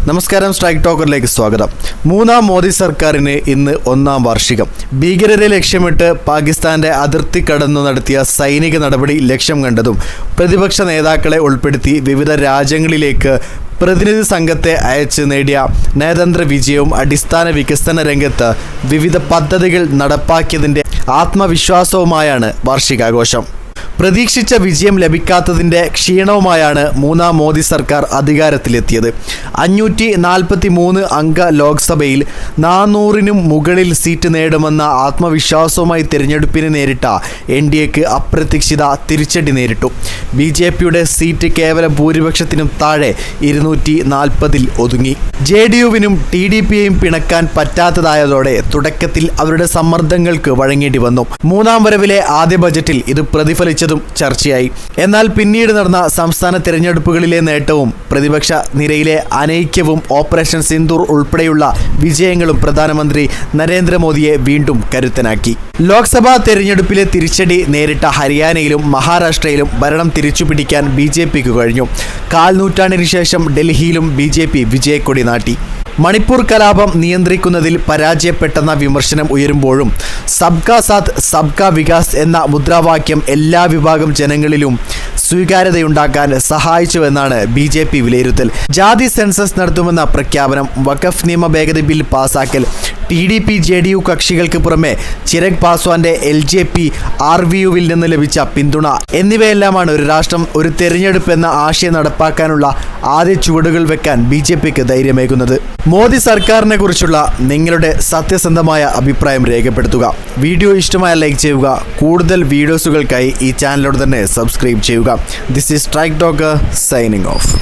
നമസ്കാരം, സ്ട്രൈക്ക് ടോക്കറിലേക്ക് സ്വാഗതം. മൂന്നാം മോദി സർക്കാരിന് ഇന്ന് 1-ാം വാർഷികം. ഭീകരരെ ലക്ഷ്യമിട്ട് പാകിസ്ഥാന്റെ അതിർത്തി കടന്നു നടത്തിയ സൈനിക നടപടി ലക്ഷ്യം കണ്ടതും പ്രതിപക്ഷ നേതാക്കളെ ഉൾപ്പെടുത്തി വിവിധ രാജ്യങ്ങളിലേക്ക് പ്രതിനിധി സംഘത്തെ അയച്ച് നേടിയ നയതന്ത്ര വിജയവും അടിസ്ഥാന വികസന രംഗത്ത് വിവിധ പദ്ധതികൾ നടപ്പാക്കിയതിൻ്റെ ആത്മവിശ്വാസവുമായാണ് വാർഷികാഘോഷം. പ്രതീക്ഷിച്ച വിജയം ലഭിക്കാത്തതിൻ്റെ ക്ഷീണവുമായാണ് മൂന്നാം മോദി സർക്കാർ അധികാരത്തിലെത്തിയത്. 543 അംഗ ലോക്സഭയിൽ 400-നും മുകളിൽ സീറ്റ് നേടുമെന്ന ആത്മവിശ്വാസവുമായി തിരഞ്ഞെടുപ്പിനെ നേരിട്ട NDAക്ക് അപ്രതീക്ഷിത തിരിച്ചടി നേരിട്ടു. BJPയുടെ സീറ്റ് കേവല ഭൂരിപക്ഷത്തിനും താഴെ 240-ൽ ഒതുങ്ങി. JDUവിനും TDPയെയും പിണക്കാൻ പറ്റാത്തതായതോടെ തുടക്കത്തിൽ അവരുടെ സമ്മർദ്ദങ്ങൾക്ക് വഴങ്ങേണ്ടി വന്നു. മൂന്നാം വരവിലെ ആദ്യ ബജറ്റിൽ ഇത് പ്രതിഫലിച്ചതും ചർച്ചയായി. എന്നാൽ പിന്നീട് നടന്ന സംസ്ഥാന തിരഞ്ഞെടുപ്പുകളിലെ നേട്ടവും പ്രതിപക്ഷ നിരയിലെ അനൈക്യവും ഓപ്പറേഷൻ സിന്ദൂർ ഉൾപ്പെടെയുള്ള വിജയങ്ങളും പ്രധാനമന്ത്രി നരേന്ദ്രമോദിയെ വീണ്ടും കരുത്തനാക്കി. ലോക്സഭാ തെരഞ്ഞെടുപ്പിലെ തിരിച്ചടി നേരിട്ട ഹരിയാനയിലും മഹാരാഷ്ട്രയിലും ഭരണം തിരിച്ചുപിടിക്കാൻ BJPക്ക് കഴിഞ്ഞു. കാൽനൂറ്റാണ്ടിന് ശേഷം ഡൽഹിയിലും BJP വിജയക്കൊടി നാട്ടി. മണിപ്പൂർ കലാപം നിയന്ത്രിക്കുന്നതിൽ പരാജയപ്പെട്ടെന്ന വിമർശനം ഉയരുമ്പോഴും സബ്കാ സാത്ത് സബ്കാ വികാസ് എന്ന മുദ്രാവാക്യം എല്ലാ വിഭാഗം ജനങ്ങളിലും സ്വീകാര്യതയുണ്ടാക്കാൻ സഹായിച്ചുവെന്നാണ് BJP വിലയിരുത്തൽ. ജാതി സെൻസസ് നടത്തുമെന്ന പ്രഖ്യാപനം, വഖഫ് നിയമ ഭേദഗതി ബിൽ പാസാക്കൽ, TDP JDU കക്ഷികൾക്ക് പുറമെ ചിരഗ് പാസ്വാന്റെ LJP RVUവിൽ നിന്ന് ലഭിച്ച പിന്തുണ എന്നിവയെല്ലാമാണ് ഒരു രാഷ്ട്രം ഒരു തെരഞ്ഞെടുപ്പ് എന്ന ആശയം നടപ്പാക്കാനുള്ള ആദ്യ ചുവടുകൾ വെക്കാൻ BJPക്ക് ധൈര്യമേകുന്നത്. മോദി സർക്കാരിനെ കുറിച്ചുള്ള നിങ്ങളുടെ സത്യസന്ധമായ അഭിപ്രായം രേഖപ്പെടുത്തുക. വീഡിയോ ഇഷ്ടമായ ലൈക്ക് ചെയ്യുക. കൂടുതൽ വീഡിയോസുകൾക്കായി ഈ ചാനലോട് തന്നെ സബ്സ്ക്രൈബ് ചെയ്യുക. This is strike talker signing off.